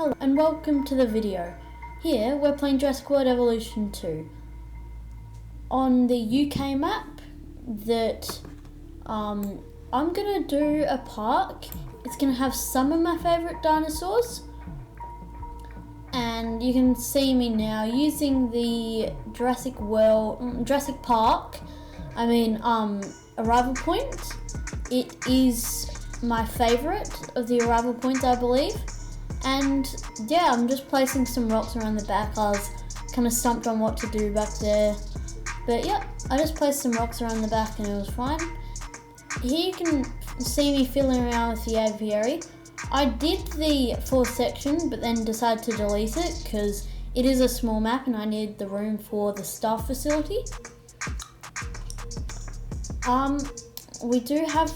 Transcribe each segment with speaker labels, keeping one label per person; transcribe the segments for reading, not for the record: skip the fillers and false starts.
Speaker 1: Hello and welcome to the video. Here we're playing Jurassic World Evolution 2 on the UK map that I'm gonna do a park. It's gonna have some of my favourite dinosaurs, and you can see me now using the Jurassic Park arrival point. It is my favourite of the arrival points, I believe. And yeah, I'm just placing some rocks around the back. I was kind of stumped on what to do back there. But yeah, I just placed some rocks around the back and it was fine. Here you can see me fiddling around with the aviary. I did the fourth section, but then decided to delete it because it is a small map and I need the room for the staff facility. We do have,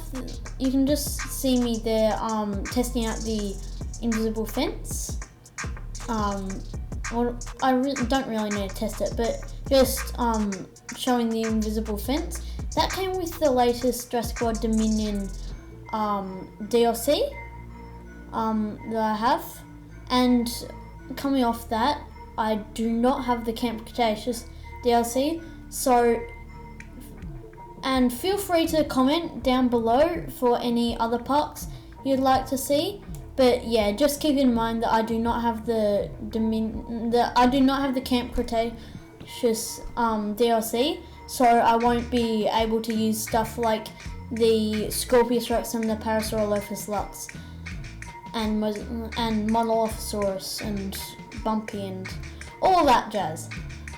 Speaker 1: you can just see me there testing out the invisible fence. Well, I don't really need to test it, but just showing the invisible fence. That came with the latest Jurassic World Dominion DLC that I have, and coming off that, I do not have the Camp Cretaceous DLC, and feel free to comment down below for any other parks you'd like to see. But yeah, just keep in mind that I do not have the Camp Cretaceous DLC, so I won't be able to use stuff like the Scorpius Rex and the Parasaurolophus Lux and Monolophosaurus and Bumpy and all that jazz.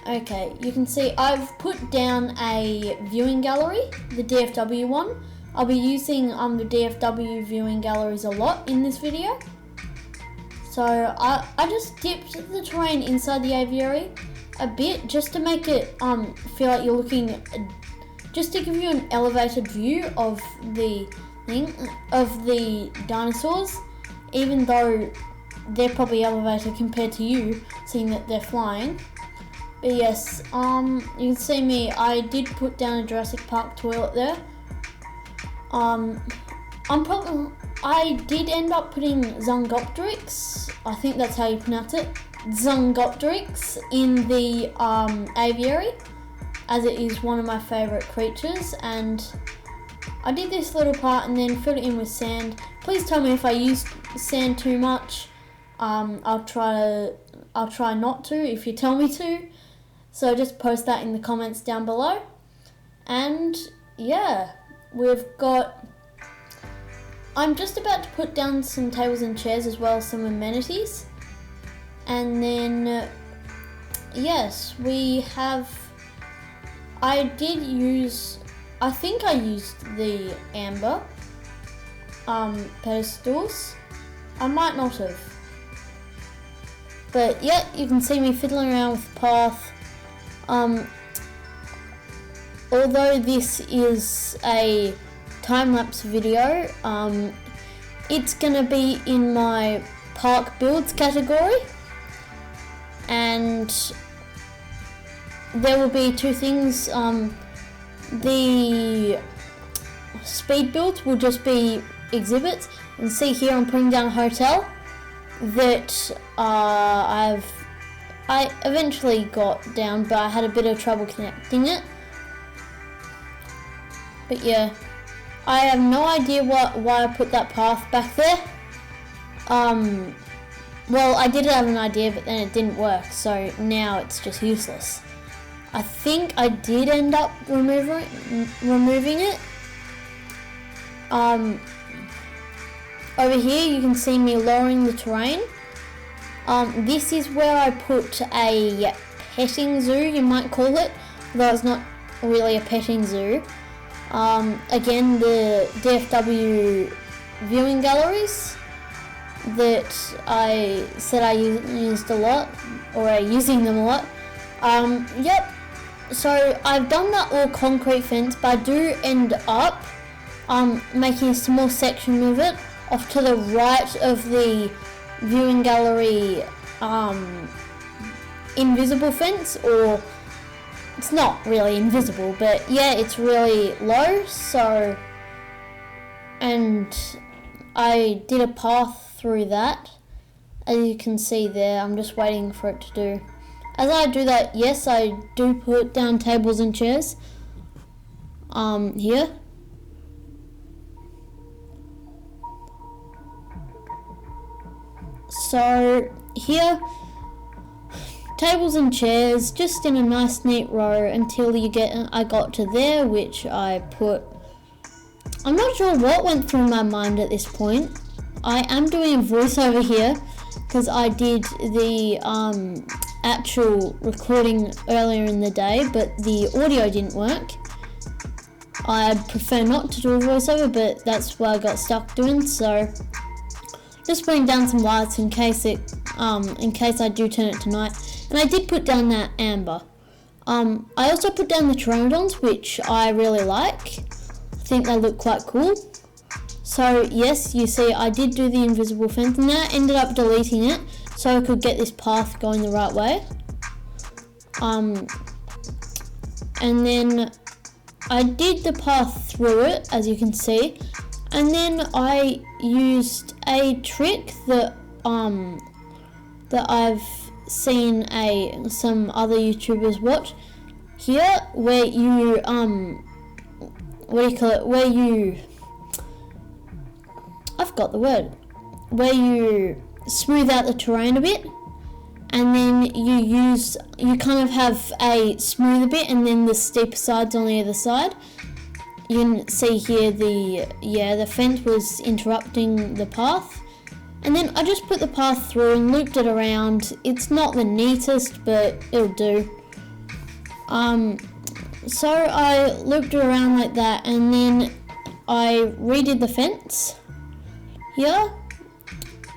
Speaker 1: Okay, you can see I've put down a viewing gallery, the DFW one. I'll be using the DFW viewing galleries a lot in this video. So I just dipped the terrain inside the aviary a bit just to make it feel like you're looking, just to give you an elevated view of the dinosaurs, even though they're probably elevated compared to you, seeing that they're flying. But yes, you can see me, I did put down a Jurassic Park toilet there. I did end up putting Zungopteryx, I think that's how you pronounce it, Zungopteryx in the aviary, as it is one of my favourite creatures, and I did this little part and then filled it in with sand. Please tell me if I used sand too much. I'll try not to if you tell me to. So just post that in the comments down below. And yeah, I'm just about to put down some tables and chairs as well as some amenities. And then, yes, I think I used the amber pedestals. I might not have. But yeah, you can see me fiddling around with the path. Although this is a time-lapse video, it's gonna be in my park builds category, and there will be two things. The speed builds will just be exhibits, and see here I'm putting down a hotel that I eventually got down, but I had a bit of trouble connecting it. But yeah, I have no idea why I put that path back there. Well, I did have an idea, but then it didn't work, so now it's just useless. I think I did end up removing it. Over here you can see me lowering the terrain. This is where I put a petting zoo, you might call it, though it's not really a petting zoo. Again, the DFW viewing galleries that I said I used a lot, or using them a lot. Yep, so I've done that all concrete fence, but I do end up making a small section of it off to the right of the viewing gallery invisible fence, or it's not really invisible, but yeah, it's really low, so, and I did a path through that, as you can see there, I'm just waiting for it to do. As I do that, yes, I do put down tables and chairs. Here. So here, tables and chairs just in a nice neat row until I got to there, which I put. I'm not sure what went through my mind at this point. I am doing a voiceover here because I did the actual recording earlier in the day, but the audio didn't work. I'd prefer not to do a voiceover, but that's what I got stuck doing. So just putting down some lights in case I do turn it to night. And I did put down that amber. I also put down the pteranodons, which I really like. I think they look quite cool. So yes, you see I did do the invisible fence, and then I ended up deleting it so I could get this path going the right way. And then I did the path through it, as you can see, and then I used a trick that I've seen some other YouTubers watch here, where you I've got the word, where you smooth out the terrain a bit, and then you kind of have a smoother bit and then the steeper sides on the other side. You can see here the fence was interrupting the path, and then I just put the path through and looped it around. It's not the neatest, but it'll do. So I looped it around like that, and then I redid the fence here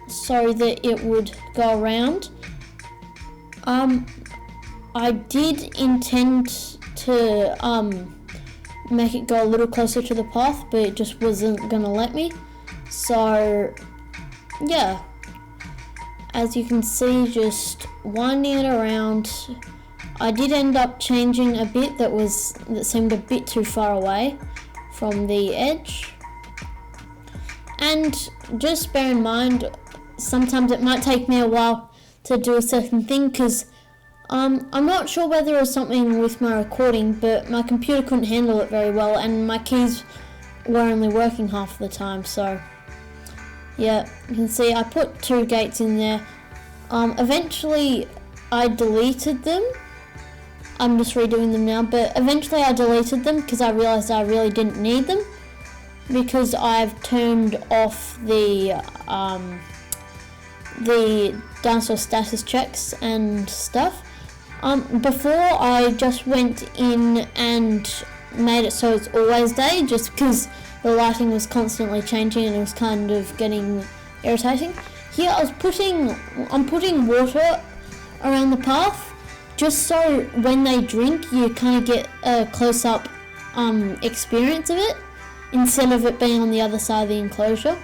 Speaker 1: so that it would go around. I did intend to make it go a little closer to the path, but it just wasn't gonna let me. So yeah, as you can see, just winding it around. I did end up changing a bit that seemed a bit too far away from the edge. And just bear in mind, sometimes it might take me a while to do a certain thing, because I'm not sure whether it was something with my recording, but my computer couldn't handle it very well, and my keys were only working half the time. So yeah, you can see I put 2 gates in there. Eventually I deleted them. I'm just redoing them now, but eventually I deleted them because I realized I really didn't need them, because I've turned off the dinosaur status checks and stuff. Before I just went in and made it so it's always day, just because the lighting was constantly changing and it was kind of getting irritating. Here I'm putting water around the path, just so when they drink you kind of get a close-up experience of it, instead of it being on the other side of the enclosure.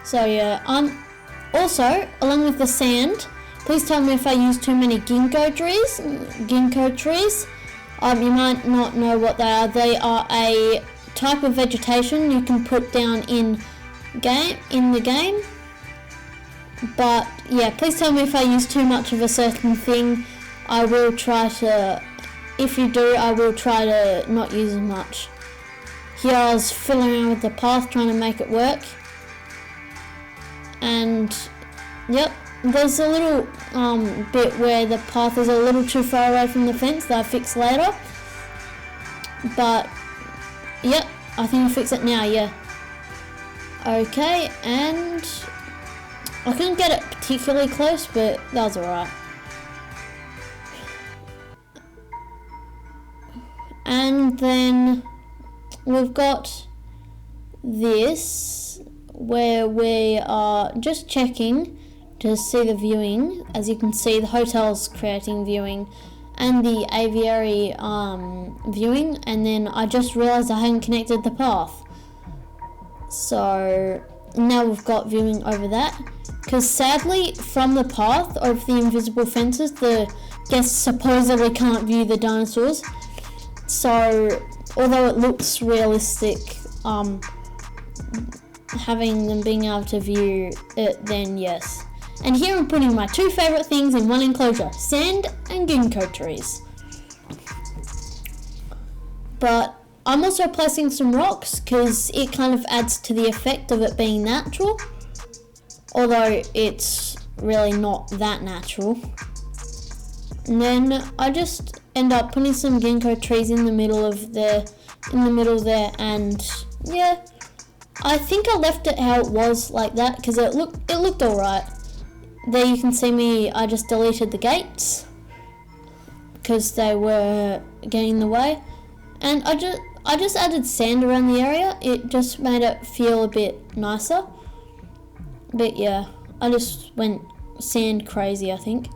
Speaker 1: So yeah, also, along with the sand, please tell me if I use too many ginkgo trees. You might not know what they are. They are a type of vegetation you can put down in the game. But yeah, please tell me if I use too much of a certain thing. I will try to, if you do, I will try to not use as much. Here I was fiddling around with the path trying to make it work. And yep, there's a little bit where the path is a little too far away from the fence that I fix later. But yep, I think I'll fix it now, yeah. Okay, and I couldn't get it particularly close, but that was alright. And then we've got this, where we are just checking to see the viewing. As you can see, the hotel's creating viewing and the aviary viewing, and then I just realised I hadn't connected the path. So now we've got viewing over that, because sadly from the path over the invisible fences the guests supposedly can't view the dinosaurs. So although it looks realistic, having them being able to view it, then yes. And here I'm putting my two favourite things in one enclosure, sand and ginkgo trees. But I'm also placing some rocks because it kind of adds to the effect of it being natural, although it's really not that natural. And then I just end up putting some ginkgo trees in the middle there, and yeah, I think I left it how it was like that because it looked alright. There you can see me, I just deleted the gates because they were getting in the way, and I just added sand around the area. It just made it feel a bit nicer. But yeah, I just went sand crazy, I think.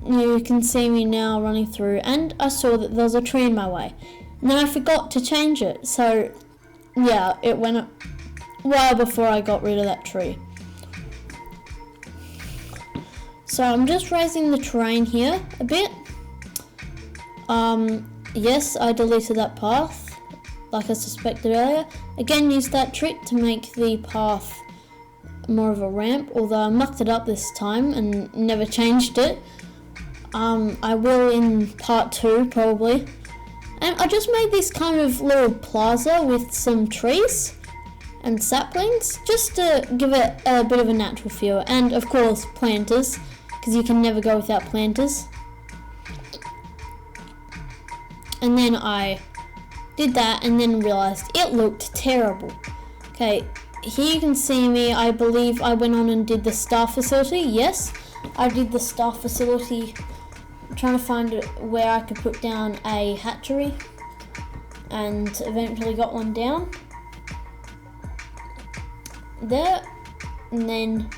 Speaker 1: You can see me now running through, and I saw that there was a tree in my way. And then I forgot to change it, so yeah, it went a while before I got rid of that tree. So I'm just raising the terrain here a bit. Yes, I deleted that path, like I suspected earlier. Again, used that trick to make the path more of a ramp, although I mucked it up this time and never changed it. I will in part 2 probably. And I just made this kind of little plaza with some trees and saplings just to give it a bit of a natural feel, and of course planters, because you can never go without planters. And then I did that and then realised it looked terrible. Okay, here you can see me, I believe I went on and did the staff facility. Yes, I did the staff facility, trying to find where I could put down a hatchery, and eventually got one down there. And then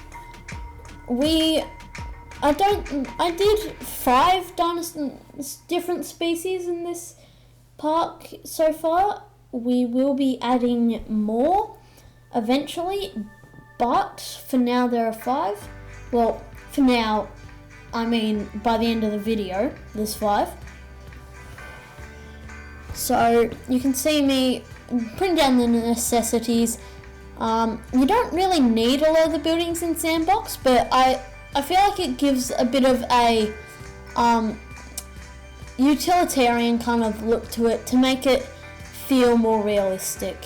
Speaker 1: I did 5 different species in this park so far. We will be adding more eventually, but for now there are 5. Well, for now, I mean by the end of the video, there's 5. So you can see me putting down the necessities. You don't really need a lot of the buildings in Sandbox, but I feel like it gives a bit of a utilitarian kind of look to it to make it feel more realistic.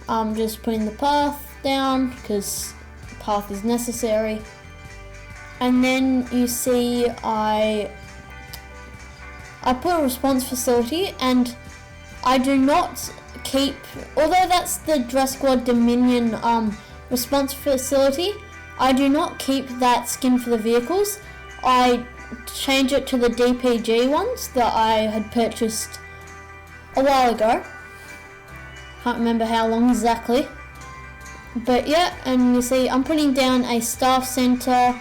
Speaker 1: I'm just putting the path down because the path is necessary. And then you see I put a response facility, and I do not keep, although that's the Jurassic World Dominion response facility, I do not keep that skin for the vehicles. I change it to the DPG ones that I had purchased a while ago. Can't remember how long exactly. But yeah, and you see I'm putting down a staff centre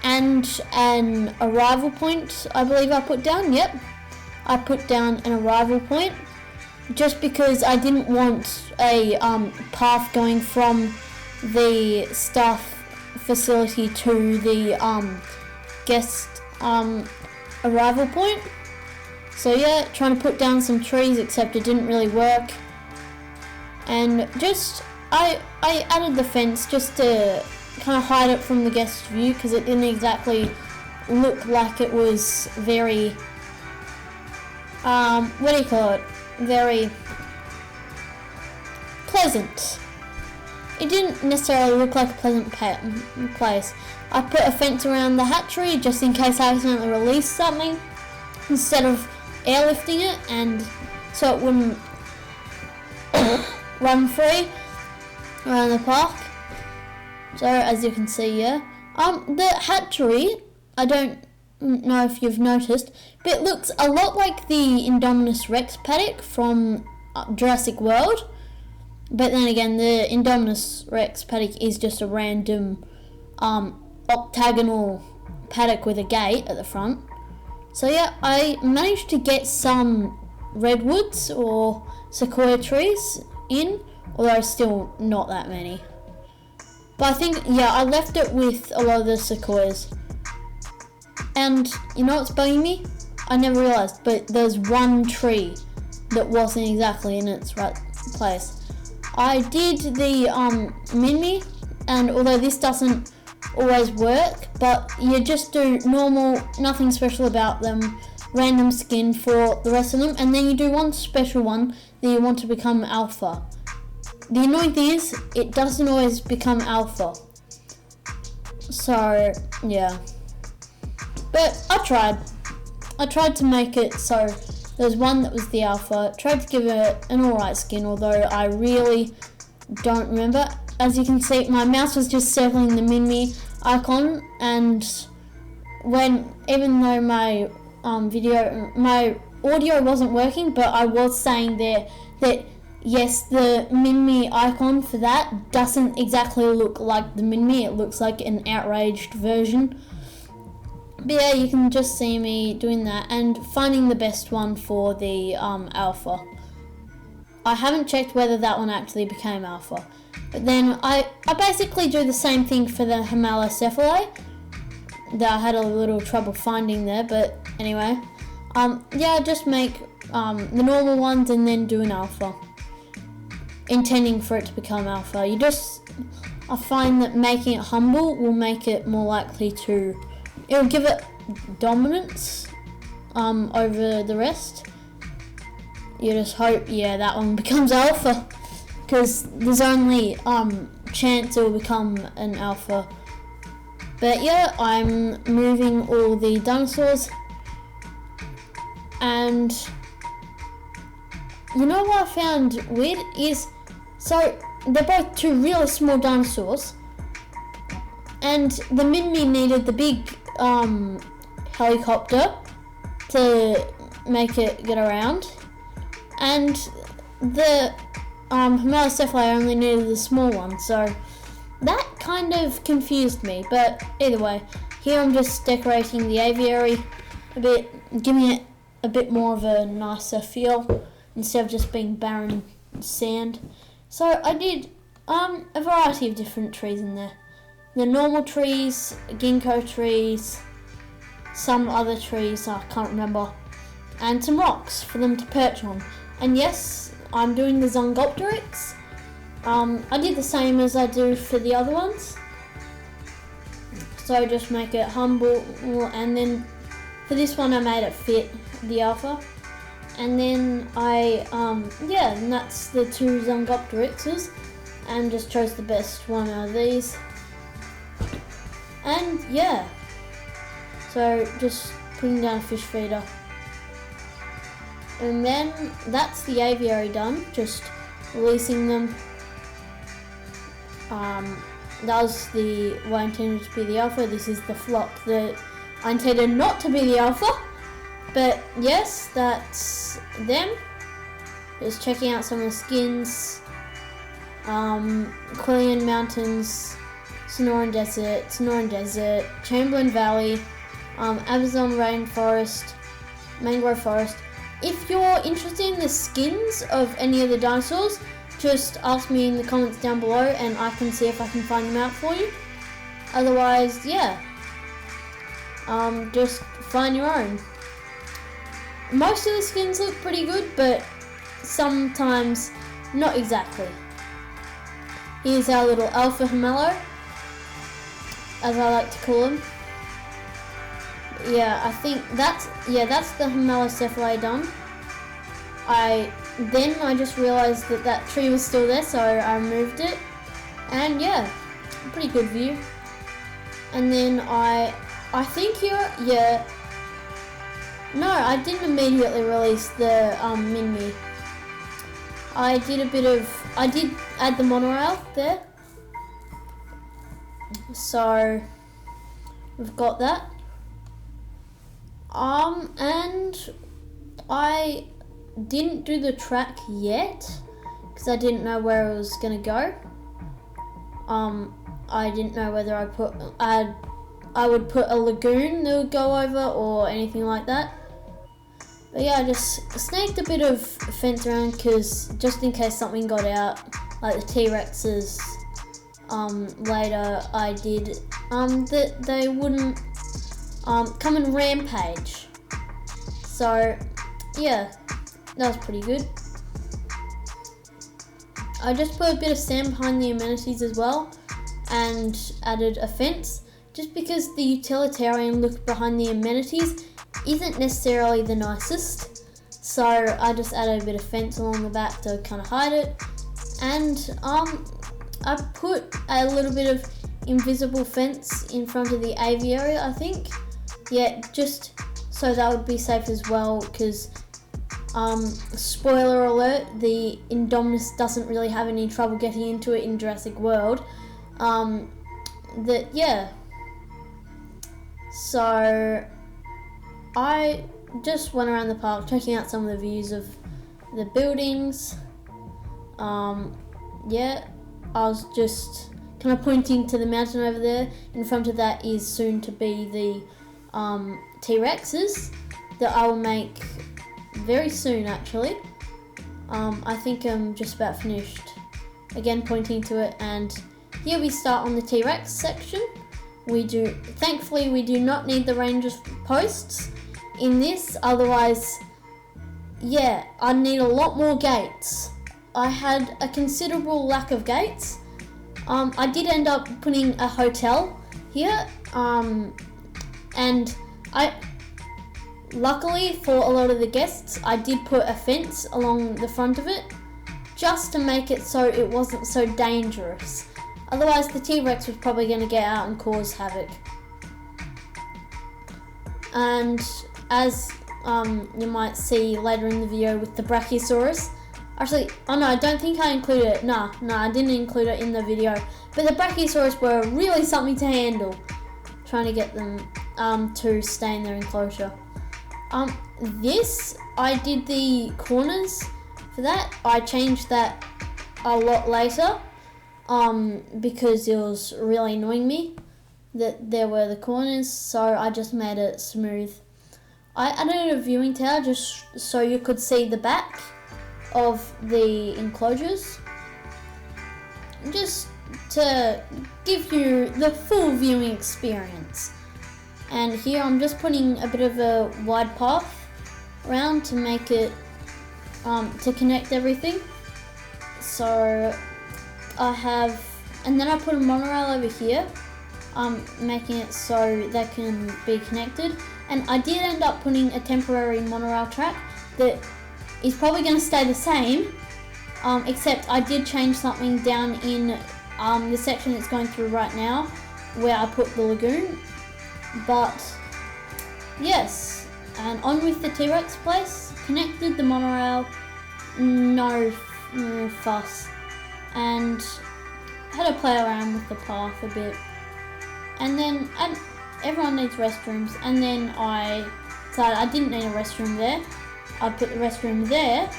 Speaker 1: and an arrival point, I believe I put down. Yep, I put down an arrival point just because I didn't want a path going from the staff facility to the guest arrival point. So yeah, trying to put down some trees, except it didn't really work. And just I added the fence just to kind of hide it from the guest view, because it didn't exactly look like it was very very pleasant. It didn't necessarily look like a pleasant place. I put a fence around the hatchery just in case I accidentally released something instead of airlifting it, and so it wouldn't run free around the park. So as you can see, yeah, the hatchery, I don't know if you've noticed, but it looks a lot like the Indominus Rex paddock from Jurassic World. But then again, the Indominus Rex paddock is just a random octagonal paddock with a gate at the front. So yeah, I managed to get some redwoods or sequoia trees in, although still not that many. But I think, yeah, I left it with a lot of the sequoias. And you know what's bugging me? I never realised, but there's one tree that wasn't exactly in its right place. I did the mini, and although this doesn't always work, but you just do normal, nothing special about them, random skin for the rest of them, and then you do one special one that you want to become alpha. The annoying thing is, it doesn't always become alpha. So, yeah. But I tried to make it so there's one that was the alpha. Tried to give it an alright skin, although I really don't remember. As you can see, my mouse was just circling the mini icon, and even though my my audio wasn't working, but I was saying there that yes, the mini icon for that doesn't exactly look like the mini. It looks like an outraged version. But yeah, you can just see me doing that and finding the best one for the alpha. I haven't checked whether that one actually became alpha. But then I basically do the same thing for the Hemalocephalae that I had a little trouble finding there, but anyway. Yeah, just make the normal ones and then do an alpha, intending for it to become alpha. I find that making it humble will make it more likely to, it'll give it dominance over the rest. You just hope, yeah, that one becomes alpha, because there's only chance it will become an alpha. But yeah, I'm moving all the dinosaurs, and you know what I found weird is, so they're both two really small dinosaurs, and the mini needed the big helicopter to make it get around, and the Hemalocephalae only needed the small one, so that kind of confused me. But either way, here I'm just decorating the aviary a bit, giving it a bit more of a nicer feel instead of just being barren sand. So I did a variety of different trees in there. The normal trees, ginkgo trees, some other trees I can't remember, and some rocks for them to perch on. And yes, I'm doing the Zongopteryx. I did the same as I do for the other ones. So just make it humble, and then for this one I made it fit the alpha. And then and that's the two Zongopteryxes, and just chose the best one out of these. And yeah, so just putting down a fish feeder. And then that's the aviary done, just releasing them. That was what I intended to be the alpha. This is the flock that I intended not to be the alpha. But yes, that's them. Just checking out some of the skins. Quillian Mountains, Sonoran Desert, Chamberlain Valley, Amazon Rainforest, Mangrove Forest. If you're interested in the skins of any of the dinosaurs, just ask me in the comments down below and I can see if I can find them out for you. Otherwise, yeah, just find your own. Most of the skins look pretty good, but sometimes not exactly. Here's our little alpha Hemalo, as I like to call him. Yeah, I think that's the Hemalocephalae done. I just realised that tree was still there, so I removed it, and yeah, pretty good view. And then I think here, yeah, no, I didn't immediately release the mini. I did add the monorail there, so we've got that. And I didn't do the track yet because I didn't know where it was gonna go. I didn't know whether I would put a lagoon that would go over or anything like that. But yeah, I just snaked a bit of fence around because just in case something got out, like the T-Rexes. Later I did that they wouldn't come and rampage. So yeah, that was pretty good. I just put a bit of sand behind the amenities as well and added a fence, just because the utilitarian look behind the amenities isn't necessarily the nicest. So I just added a bit of fence along the back to kind of hide it. And I put a little bit of invisible fence in front of the aviary, I think. Yeah, just so that would be safe as well, because spoiler alert, the Indominus doesn't really have any trouble getting into it in Jurassic World. So I just went around the park checking out some of the views of the buildings. I was just kind of pointing to the mountain over there. In front of that is soon to be the T-Rexes that I will make very soon, actually. I think I'm just about finished. Again, pointing to it, and here we start on the T-Rex section. Thankfully we do not need the ranger posts in this, otherwise, yeah, I'd need a lot more gates. I had a considerable lack of gates. I did end up putting a hotel here, and luckily for a lot of the guests, I did put a fence along the front of it, just to make it so it wasn't so dangerous. Otherwise, the T-Rex was probably going to get out and cause havoc. And as you might see later in the video with the Brachiosaurus, actually, oh no, I don't think I included it. No, I didn't include it in the video. But the Brachiosaurus were really something to handle, trying to get them to stay in their enclosure. This, I did the corners for that. I changed that a lot later, because it was really annoying me that there were the corners, so I just made it smooth. I added a viewing tower just so you could see the back of the enclosures, just to give you the full viewing experience. And here I'm just putting a bit of a wide path around to make it to connect everything. So I have, and then I put a monorail over here, making it so they can be connected. And I did end up putting a temporary monorail track that is probably going to stay the same, except I did change something down in the section it's going through right now, where I put the lagoon. But yes, and on with the T-Rex place, connected the monorail, no fuss, and had to play around with the path a bit. And then everyone needs restrooms, and then I decided I didn't need a restroom there. I put the restroom there,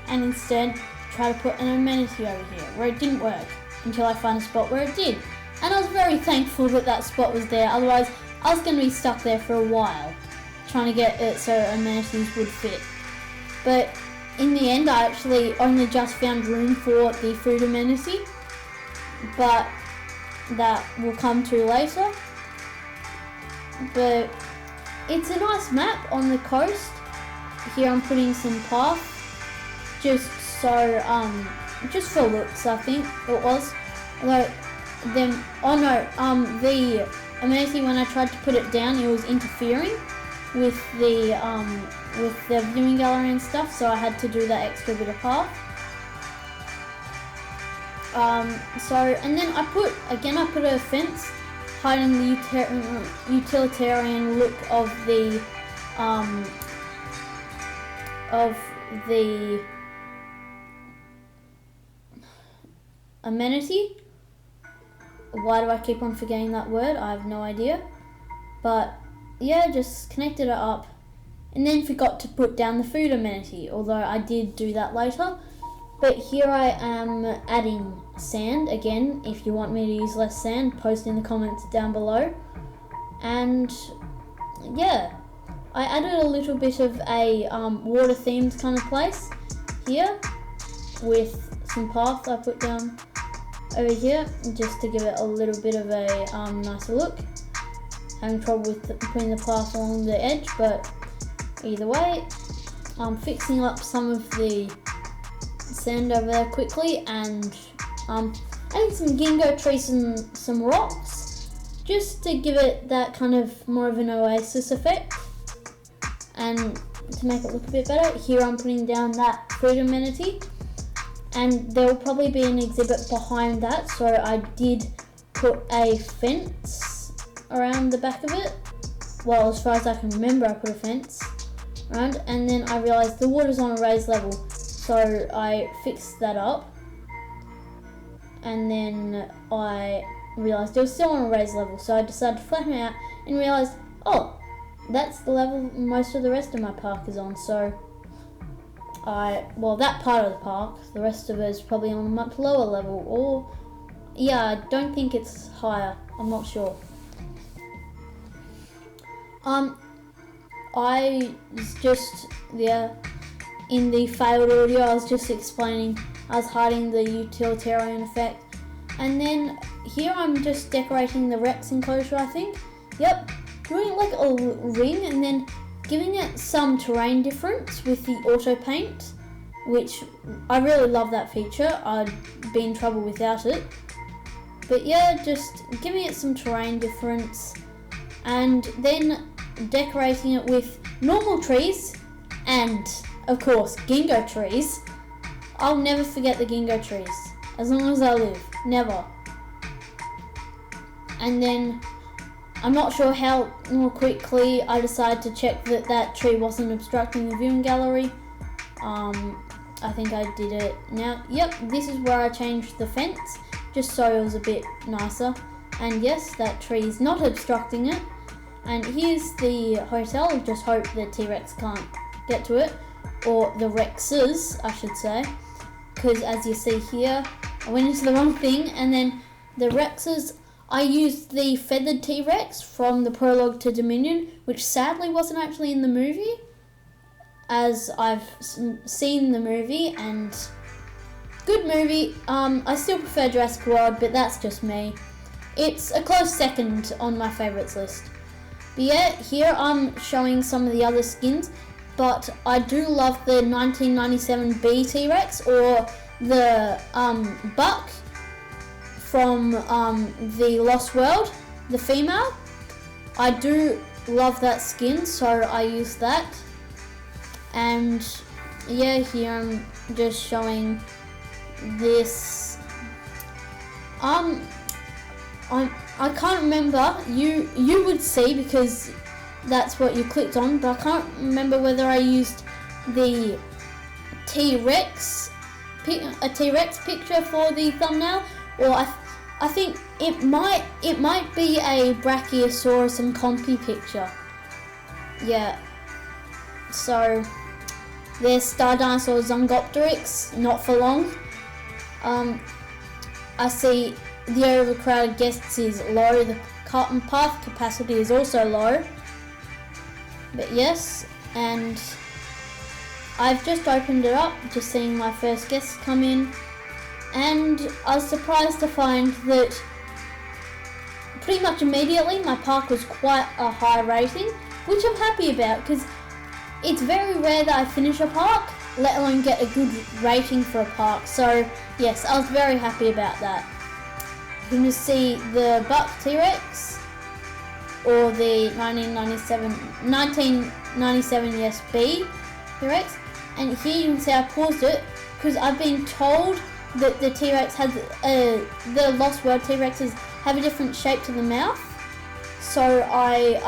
Speaker 1: and instead try to put an amenity over here where it didn't work until I found a spot where it did. And I was very thankful that that spot was there, otherwise I was going to be stuck there for a while trying to get it so amenities would fit. But in the end, I actually only just found room for the food amenity, but that will come to later. But it's a nice map on the coast. Here I'm putting some path, just so, just for looks, I think it was. Although the amenity, when I tried to put it down, it was interfering with the viewing gallery and stuff, so I had to do that extra bit of path. And then I put a fence hiding the utilitarian look of the amenity. Why do I keep on forgetting that word? I have no idea. But yeah, just connected it up, and then forgot to put down the food amenity, although I did do that later. But here I am adding sand again. If you want me to use less sand, post in the comments down below. And yeah, I added a little bit of a water themed kind of place here with some path I put down over here just to give it a little bit of a nicer look. Having trouble with putting the path along the edge, but either way, I'm fixing up some of the sand over there quickly, and adding some ginkgo trees and some rocks, just to give it that kind of more of an oasis effect, and to make it look a bit better. Here I'm putting down that food amenity, and there will probably be an exhibit behind that, so I did put a fence around the back of it. Well, as far as I can remember, I put a fence around, and then I realised the water's on a raised level, so I fixed that up, and then I realised it was still on a raised level, so I decided to flatten it out and realised, oh, that's the level most of the rest of my park is on, so that part of the park, the rest of it is probably on a much lower level, or yeah, I don't think it's higher, I'm not sure. I was just, in the failed audio, I was just explaining, I was hiding the utilitarian effect, and then here I'm just decorating the Rex enclosure, I think. Yep, doing like a ring and then giving it some terrain difference with the auto paint, which I really love that feature. I'd be in trouble without it. But yeah, just giving it some terrain difference, and then decorating it with normal trees and, of course, ginkgo trees. I'll never forget the ginkgo trees, as long as I live. Never. And then, I'm not sure how more quickly I decided to check that that tree wasn't obstructing the viewing gallery. I think I did it now. Yep, this is where I changed the fence, just so it was a bit nicer. And yes, that tree is not obstructing it. And here's the hotel. Just hope the T-Rex can't get to it, or the Rexes, I should say, because as you see here, I went into the wrong thing. And then the Rexes, I used the feathered T-Rex from the prologue to Dominion, which sadly wasn't actually in the movie, as I've seen the movie, and good movie. I still prefer Jurassic World, but that's just me. It's a close second on my favourites list. But yeah, here I'm showing some of the other skins, but I do love the 1997 B T-Rex, or the Buck from the Lost World, the female. I do love that skin, so I use that. And yeah, here I'm just showing this. I can't remember. You would see because that's what you clicked on, but I can't remember whether I used the T-Rex, a T-Rex picture for the thumbnail, or I think it might be a Brachiosaurus and Compy picture. Yeah. So there's Star Dinosaur Zongopteryx, not for long. I see the overcrowded guests is low, the cotton path capacity is also low. But yes, and I've just opened it up, just seeing my first guests come in, and I was surprised to find that pretty much immediately my park was quite a high rating, which I'm happy about, because it's very rare that I finish a park, let alone get a good rating for a park. So yes, I was very happy about that. You can just see the Buck T-Rex, or the 1997 yes B T-Rex, and here you can see I paused it because I've been told that the T-Rex has the Lost World T-Rexes have a different shape to the mouth. So I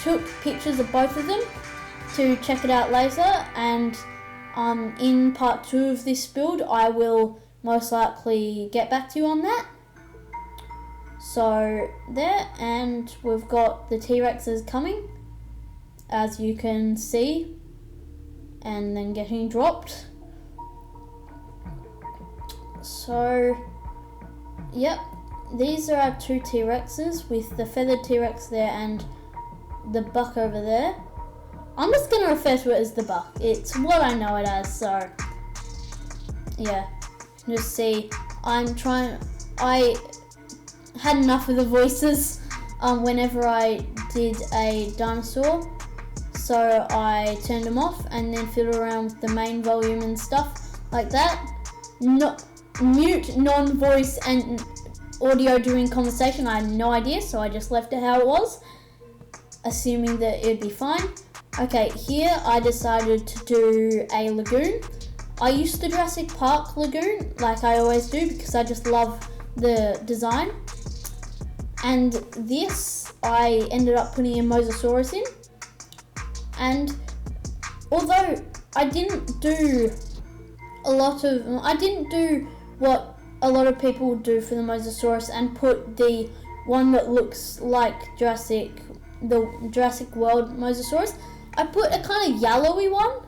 Speaker 1: took pictures of both of them to check it out later, and in part 2 of this build I will most likely get back to you on that. So there, and we've got the T-Rexes coming, as you can see, and then getting dropped. So yep, these are our 2 T-Rexes with the feathered T-Rex there and the Buck over there. I'm just going to refer to it as the Buck. It's what I know it as, so yeah. Just see, I had enough of the voices whenever I did a dinosaur. so I turned them off and then fiddled around with the main volume and stuff like that. Mute non-voice and audio during conversation, I had no idea, so I just left it how it was, assuming that it'd be fine. Okay, here I decided to do a lagoon. I used the Jurassic Park lagoon, like I always do, because I just love the design. And this, I ended up putting a Mosasaurus in. And although I didn't do what a lot of people do for the Mosasaurus and put the one that looks like the Jurassic World Mosasaurus, I put a kind of yellowy one.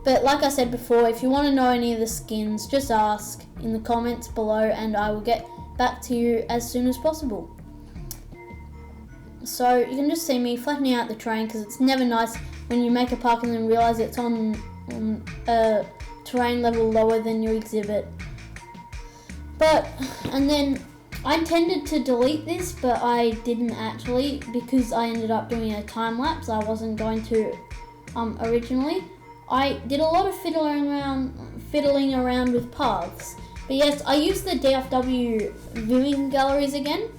Speaker 1: But like I said before, if you want to know any of the skins, just ask in the comments below and I will get back to you as soon as possible. So you can just see me flattening out the terrain, because it's never nice when you make a park and then realise it's on a terrain level lower than your exhibit. And then I intended to delete this, but I didn't actually, because I ended up doing a time lapse. I wasn't going to originally. I did a lot of fiddling around with paths. But yes, I used the DFW viewing galleries again,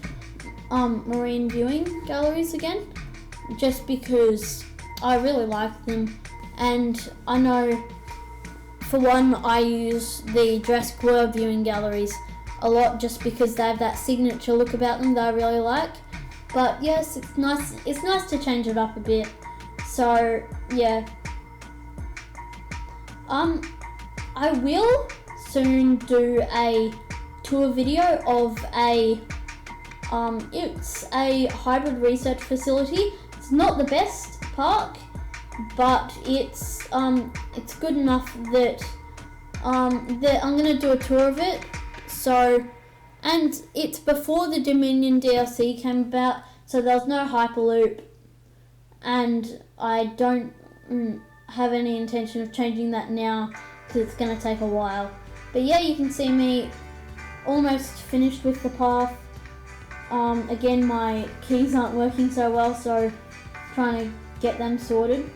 Speaker 1: marine viewing galleries again, just because I really like them. And I know, for one, I use the Jurassic World viewing galleries a lot just because they have that signature look about them that I really like. But yes, it's nice to change it up a bit. So yeah. I will soon do a tour video of it's a hybrid research facility. It's not the best park, but it's good enough that I'm gonna do a tour of it. So, and it's before the Dominion DLC came about, so there was no Hyperloop, and I don't have any intention of changing that now because it's going to take a while. But yeah, you can see me almost finished with the path. Again, my keys aren't working so well, so trying to get them sorted.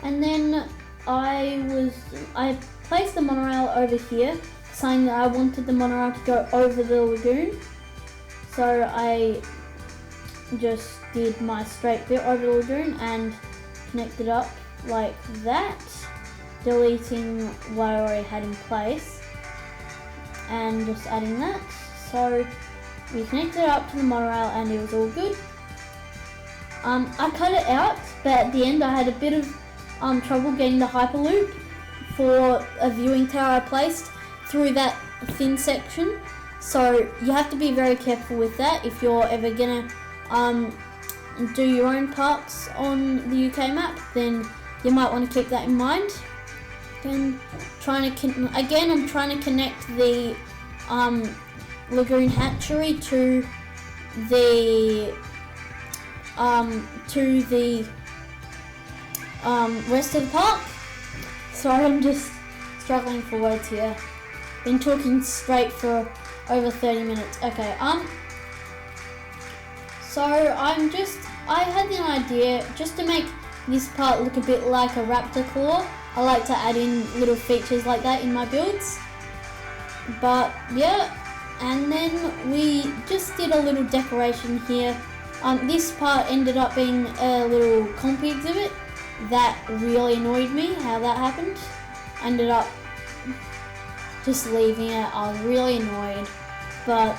Speaker 1: And then I placed the monorail over here, saying that I wanted the monorail to go over the lagoon. So I just did my straight bit over the lagoon and connected up like that, deleting what I already had in place and just adding that. So we connected it up to the monorail and it was all good. I cut it out, but at the end I had a bit of trouble getting the Hyperloop for a viewing tower I placed through that thin section. So you have to be very careful with that if you're ever gonna do your own parks on the UK map, then you might want to keep that in mind. Then I'm trying to connect the lagoon hatchery to the rest of the park. Sorry, I'm just struggling for words here. Been talking straight for over 30 minutes. Okay, so I had an idea just to make this part look a bit like a raptor claw. I like to add in little features like that in my builds. But yeah, and then we just did a little decoration here. This part ended up being a little compy exhibit. That really annoyed me how that happened. I ended up just leaving it. I was really annoyed. But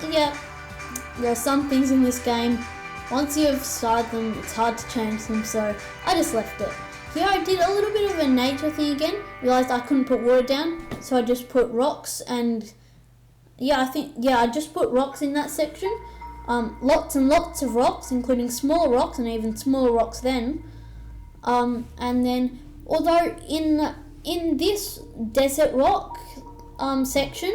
Speaker 1: yeah, there are some things in this game, once you've started them, it's hard to change them, so I just left it. Here I did a little bit of a nature thing again, realised I couldn't put water down, so I just put rocks, and I just put rocks in that section. Lots and lots of rocks, including smaller rocks and even smaller rocks then. And then, although in this desert rock section,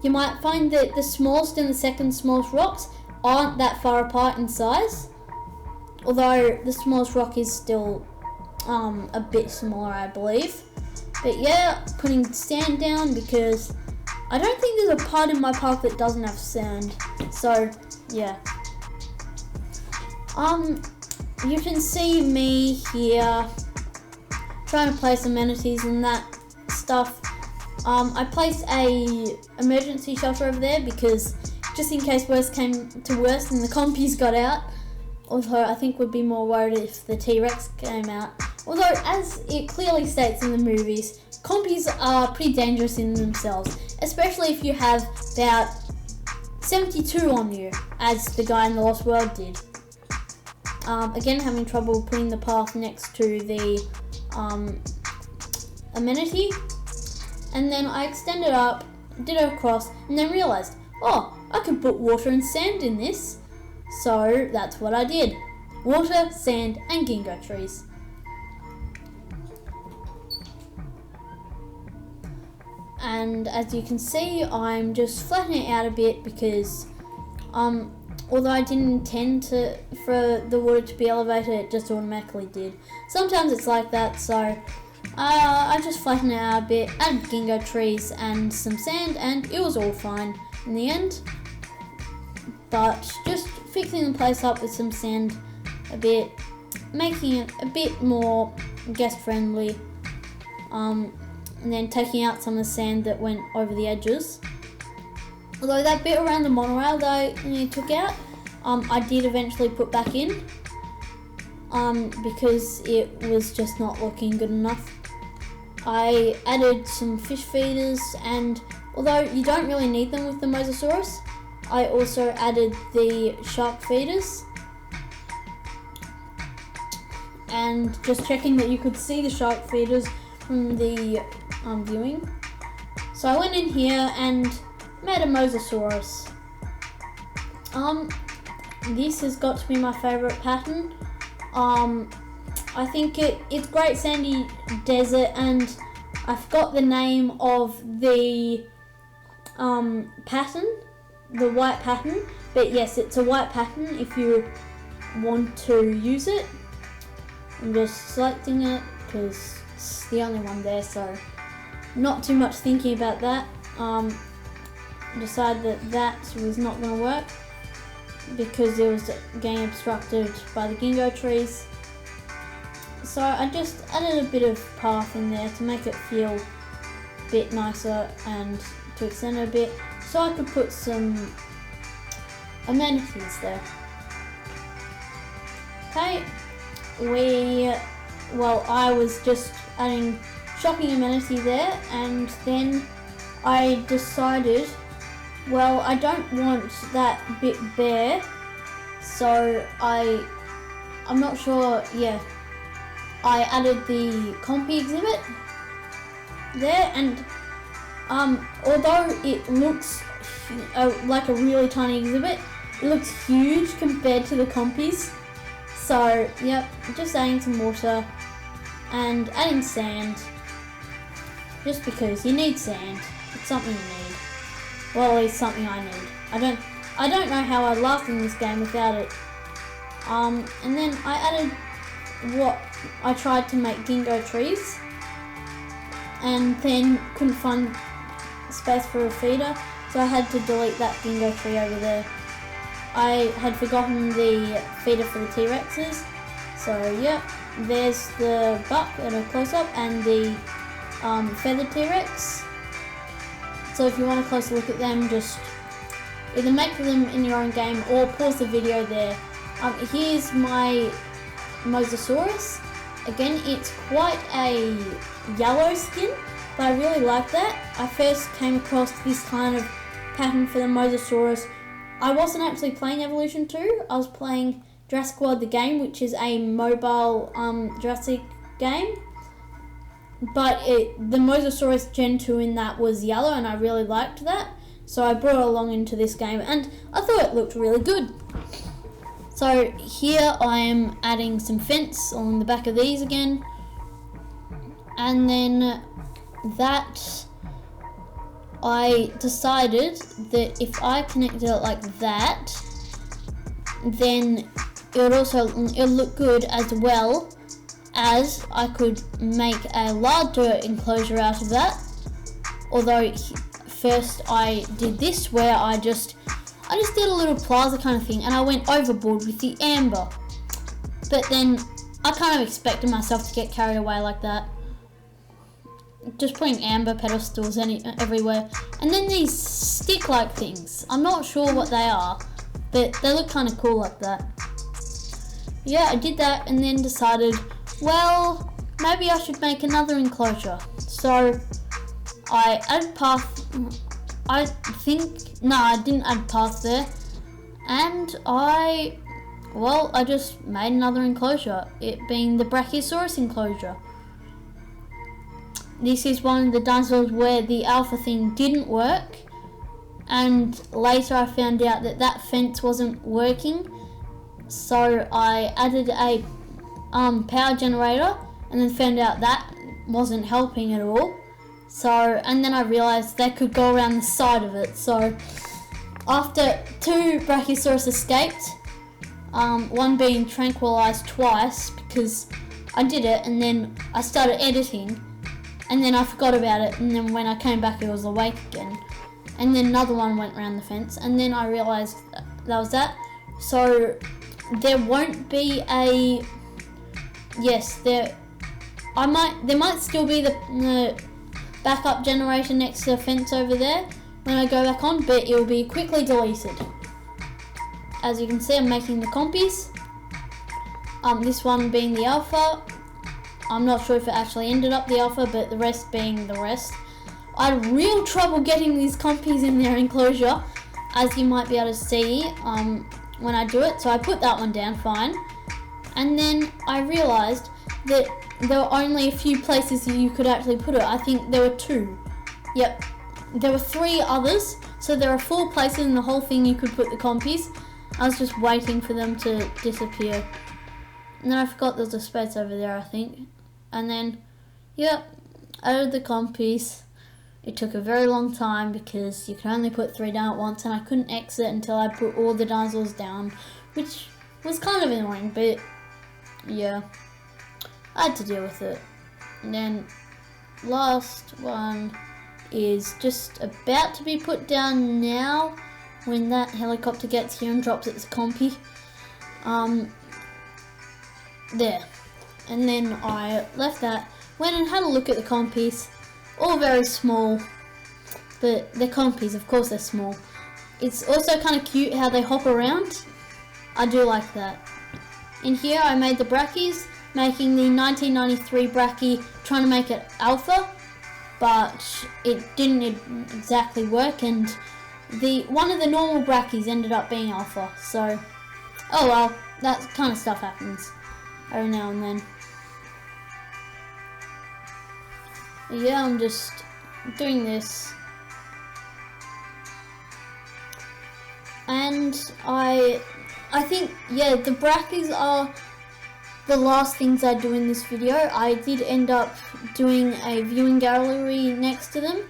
Speaker 1: you might find that the smallest and the second smallest rocks aren't that far apart in size, although the smallest rock is still a bit smaller, I believe. But yeah, putting sand down because I don't think there's a part in my park that doesn't have sand. So yeah. you can see me here trying to place amenities and that stuff. I placed a emergency shelter over there because just in case worst came to worst and the compies got out. Although I think we'd be more worried if the T-Rex came out. Although, as it clearly states in the movies, compies are pretty dangerous in themselves, especially if you have about 72 on you, as the guy in The Lost World did. Again, having trouble putting the path next to the amenity. And then I extended up, did it across, and then realised, oh, I could put water and sand in this. So that's what I did. Water, sand, and ginkgo trees. And as you can see, I'm just flattening it out a bit because although I didn't intend for the water to be elevated, it just automatically did. Sometimes it's like that, so I just flattened it out a bit, added ginkgo trees and some sand, and it was all fine in the end. But just fixing the place up with some sand a bit, making it a bit more guest friendly, and then taking out some of the sand that went over the edges. Although that bit around the monorail that I took out, I did eventually put back in, because it was just not looking good enough. I added some fish feeders, and although you don't really need them with the Mosasaurus, I also added the shark feeders. And just checking that you could see the shark feeders from the viewing. So I went in here and made a Mosasaurus. This has got to be my favourite pattern. I think it's Great Sandy Desert, and I forgot the name of the pattern, the white pattern, but yes, it's a white pattern if you want to use it. I'm just selecting it because it's the only one there, so not too much thinking about that. Decided that was not going to work because it was getting obstructed by the ginkgo trees. So I just added a bit of path in there to make it feel a bit nicer and to extend it a bit, so I could put some amenities there. Okay, I was just adding shocking amenity there, and then I decided, well, I don't want that bit bare, so I'm not sure, I added the Compy exhibit there, and although it looks like a really tiny exhibit, it looks huge compared to the Compies. So, yep, just adding some water and adding sand, just because you need sand. It's something you need. Well, at least something I need. I don't know how I'd last in this game without it. And then I added I tried to make ginkgo trees, and then couldn't find space for a feeder, so I had to delete that ginkgo tree over there. I had forgotten the feeder for the T-Rexes, so yep, there's the buck at a close-up and the feathered T-Rex. So if you want a closer look at them, just either make them in your own game or pause the video there. Here's my Mosasaurus. Again, it's quite a yellow skin, but I really like that. I first came across this kind of pattern for the Mosasaurus. I wasn't actually playing Evolution 2, I was playing Jurassic World the game, which is a mobile Jurassic game. But the Mosasaurus Gen 2 in that was yellow, and I really liked that. So I brought it along into this game, and I thought it looked really good. So here I am adding some fence along the back of these again. And then that, I decided that if I connected it like that, then it'll look good, as well as I could make a larger enclosure out of that. Although first I did this where I just did a little plaza kind of thing, and I went overboard with the amber. But then I kind of expected myself to get carried away like that. Just putting amber pedestals everywhere. And then these stick-like things. I'm not sure what they are, but they look kind of cool like that. Yeah, I did that and then decided, well, maybe I should make another enclosure. So I added path. I didn't add path there. And I just made another enclosure, it being the Brachiosaurus enclosure. This is one of the dinosaurs where the alpha thing didn't work, and later I found out that that fence wasn't working, so I added a power generator and then found out that wasn't helping at all. And then I realised they could go around the side of it. So after 2 Brachiosaurus escaped, one being tranquilized twice because I did it and then I started editing and then I forgot about it, and then when I came back it was awake again, and then another one went around the fence, and then I realised that was that. So there won't be a there might still be the backup generation next to the fence over there when I go back on, but it will be quickly deleted. As you can see, I'm making the compies. This one being the alpha. I'm not sure if it actually ended up the alpha, but the rest being the rest. I had real trouble getting these compies in their enclosure, as you might be able to see when I do it. So I put that one down fine. And then I realised that there were only a few places that you could actually put it. I think there were 2. Yep. There were 3 others. So there are 4 places in the whole thing you could put the compies. I was just waiting for them to disappear. And then I forgot there's a space over there, I think. And then, yep, added the compies. It took a very long time because you can only put 3 down at once, and I couldn't exit until I put all the dinosaurs down, which was kind of annoying, but yeah, I had to deal with it. And then last one is just about to be put down now when that helicopter gets here and drops its compy. There. And then I left that, went and had a look at the compies, all very small, but they're compies, of course they're small. It's also kind of cute how they hop around. I do like that. In here I made the brackies, making the 1993 brachy, trying to make it alpha, but it didn't exactly work, and one of the normal brackies ended up being alpha, so oh well, that kind of stuff happens every now and then. Yeah, I'm just doing this, and I think, yeah, the brackies are the last things I do in this video. I did end up doing a viewing gallery next to them,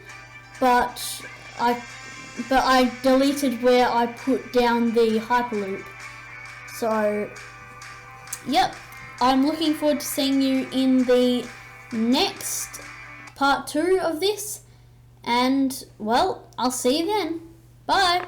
Speaker 1: but I deleted where I put down the Hyperloop. So, yep, I'm looking forward to seeing you in the next part 2 of this, and well, I'll see you then. Bye.